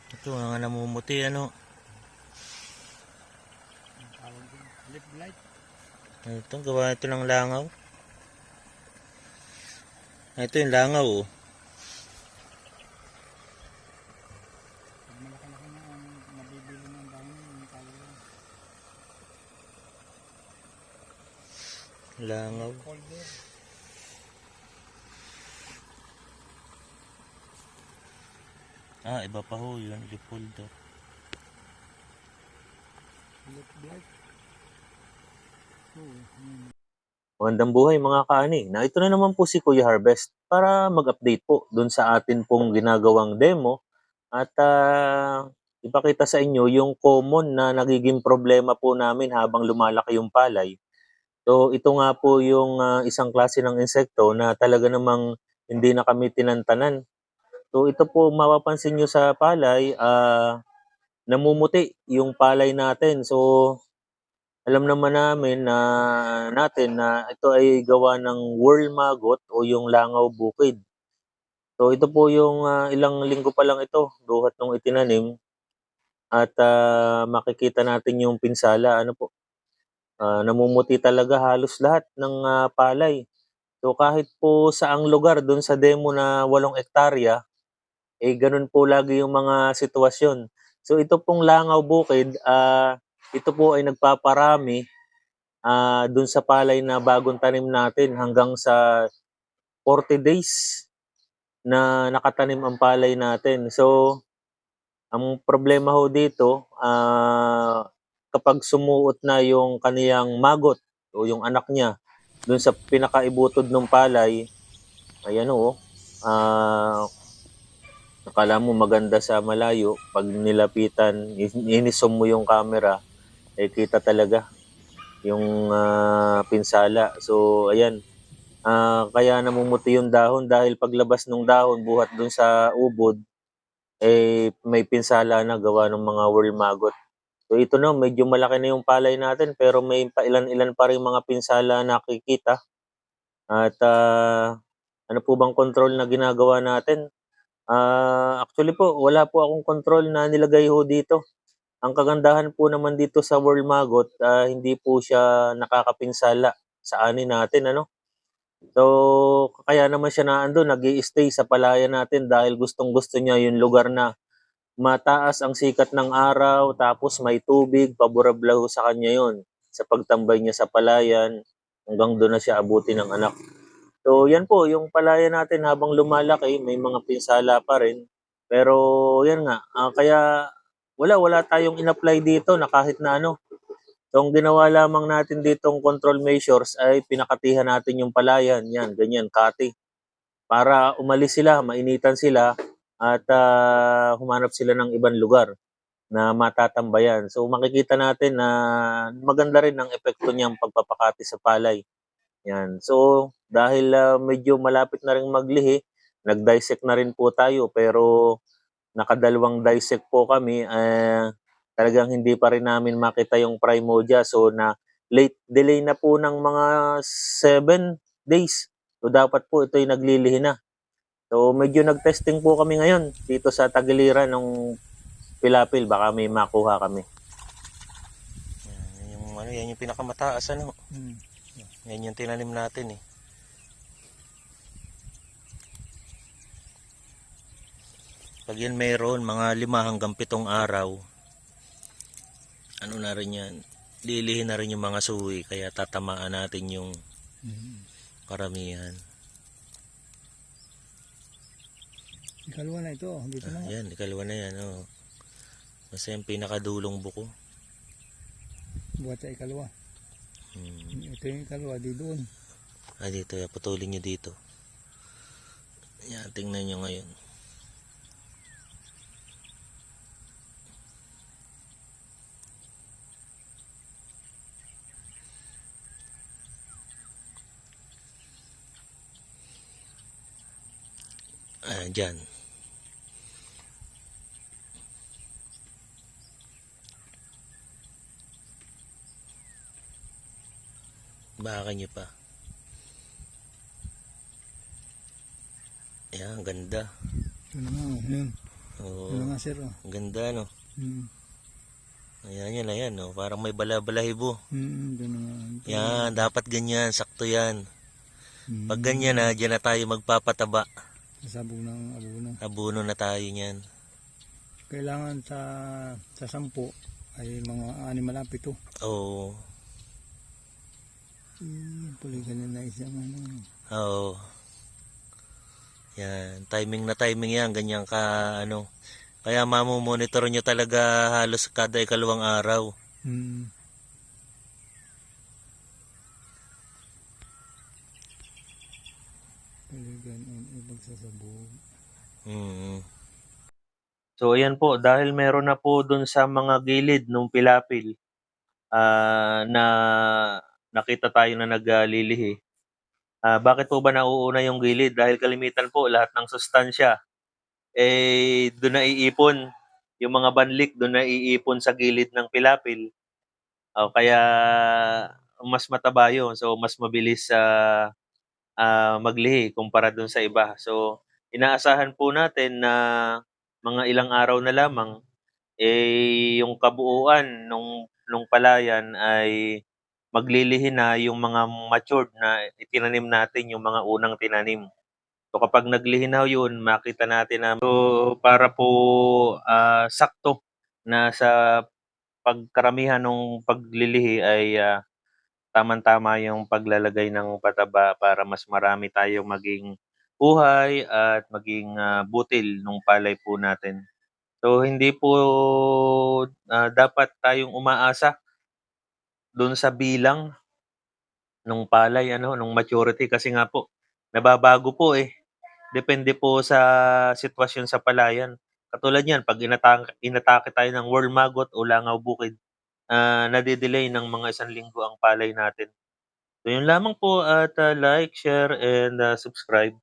Ito, mga namumuti, ano. Ang tawag din, lip blight. Ito, gawa ito ng langaw. Ito yung langaw, oh. Pag malaki-laki na ang nabibili ng dahon, yung tawag din. Langaw. Folder. Iba pa ho yun, Leopoldo. Lip blight. Oo, yun. Magandang buhay mga kaani. Na ito na naman po si Kuya Harvest para mag-update po dun sa atin pong ginagawang demo at ipakita sa inyo yung common na nagiging problema po namin habang lumalaki yung palay. So ito nga po yung isang klase ng insekto na talaga namang hindi na kami tinantanan. So ito po mapapansin nyo sa palay, namumuti yung palay natin. So alam naman natin na ito ay gawa ng worm maggot o yung langaw bukid. So ito po yung ilang linggo pa lang ito buhat nung itinanim at makikita natin yung pinsala ano po. Namumuti talaga halos lahat ng palay. So kahit po saang lugar doon sa demo na 8 hektarya, ganun po lagi yung mga sitwasyon. So ito pong langaw bukid, ito po ay nagpaparami dun sa palay na bagong tanim natin hanggang sa 40 days na nakatanim ang palay natin. So, ang problema ho dito, kapag sumuot na yung kaniyang magot o yung anak niya dun sa pinakaibutod ng palay, ayan o, akala mo maganda sa malayo, pag nilapitan, inisom mo yung camera, kita talaga yung pinsala. So, ayan, kaya namumuti yung dahon dahil paglabas ng dahon buhat dun sa ubod, may pinsala na gawa ng mga worm maggot. So ito na, medyo malaki na yung palay natin pero may pailan-ilan pa rin mga pinsala nakikita. At ano po bang control na ginagawa natin? Actually po, wala po akong control na nilagay ho dito. Ang kagandahan po naman dito sa worm maggot, hindi po siya nakakapinsala sa ani natin, ano? So, kaya naman siya naandun, nag-i-stay sa palayan natin dahil gustong-gusto niya yung lugar na mataas ang sikat ng araw, tapos may tubig, paborable ho sa kanya yon sa pagtambay niya sa palayan, hanggang doon na siya abuti ng anak. So, yan po, yung palayan natin habang lumalaki, may mga pinsala pa rin. Pero, yan nga, kaya wala tayong in-apply dito na kahit na ano. So, ang ginawa lamang natin ditong control measures ay pinakatihan natin yung palayan, yan, ganyan, kati. Para umalis sila, mainitan sila, at humanap sila ng ibang lugar na matatambayan. So, makikita natin na maganda rin ang epekto niyang pagpapakati sa palay. Yan. So, dahil medyo malapit na rin maglihi, nag-dissect na rin po tayo pero nakadalawang dissect po kami, talagang hindi pa rin namin makita yung Primodia. So, na late delay na po ng mga 7 days. So, dapat po ito'y naglilihi na. So, medyo nag-testing po kami ngayon dito sa tagiliran ng Pilapil. Baka may makuha kami. Yan yung pinakamataas, ano. Hmm. Yan yung tinanim natin, eh. Pag yan mayroon, mga 5 hanggang 7 araw, ano na rin yan, lilihin na rin yung mga suwi, kaya tatamaan natin yung karamihan. Ikalawa na ito, dito na. Yan, ikalawa na yan, oh. Kasi yung pinakadulong buko. Buhat sa ikalawa. Ito yung ikalawa, di doon. Dito, putulin nyo dito. Yan, tingnan nyo ngayon. Dyan. Baka nyo pa. Ayan, ganda. Ito naman, yun. Oo. Ano nga sir, oh. Ang ganda, no? Mm. Ayan, no? Parang may bala-balahibo. Doon nga. Yan, dapat ganyan, sakto yan. Pag Mm. ganyan na, dyan na tayo magpapataba. Sasabog ng abono. Abono na tayo niyan. Kailangan sa 10 ay mga 6 na 7. Oo. Puligan na isang ano. Oo. Yan, timing na timing yan, ganyan ka, ano. Kaya mamomonitor nyo talaga halos kada ikalawang araw. Mm. Puligan ang ipagsasabog. Mm. So ayan po, dahil meron na po dun sa mga gilid ng pilapil na nakita tayo na naglilihi. Bakit po ba nauuna yung gilid? Dahil kalimitan po lahat ng sustansya doon na iipon. Yung mga banlik doon na iipon sa gilid ng pilapil. Kaya mas mataba yun. So mas mabilis maglihi kumpara dun sa iba. So inaasahan po natin na mga ilang araw na lamang yung kabuuan nung palayan ay maglilihi na yung mga matured na itinanim natin, yung mga unang tinanim. So kapag naglihi na yun, makita natin na para po sakto na sa pagkaramihan ng paglilihi ay tamang-tama yung paglalagay ng pataba para mas marami tayong maging buhay at maging butil nung palay po natin. So hindi po dapat tayong umaasa doon sa bilang nung palay nung maturity kasi nga po nababago po Depende po sa sitwasyon sa palayan. Katulad niyan 'pag inatake tayo ng worm maggot o langaw bukid, nade-delay ng mga 1 linggo ang palay natin. So yun lamang po at like, share and subscribe.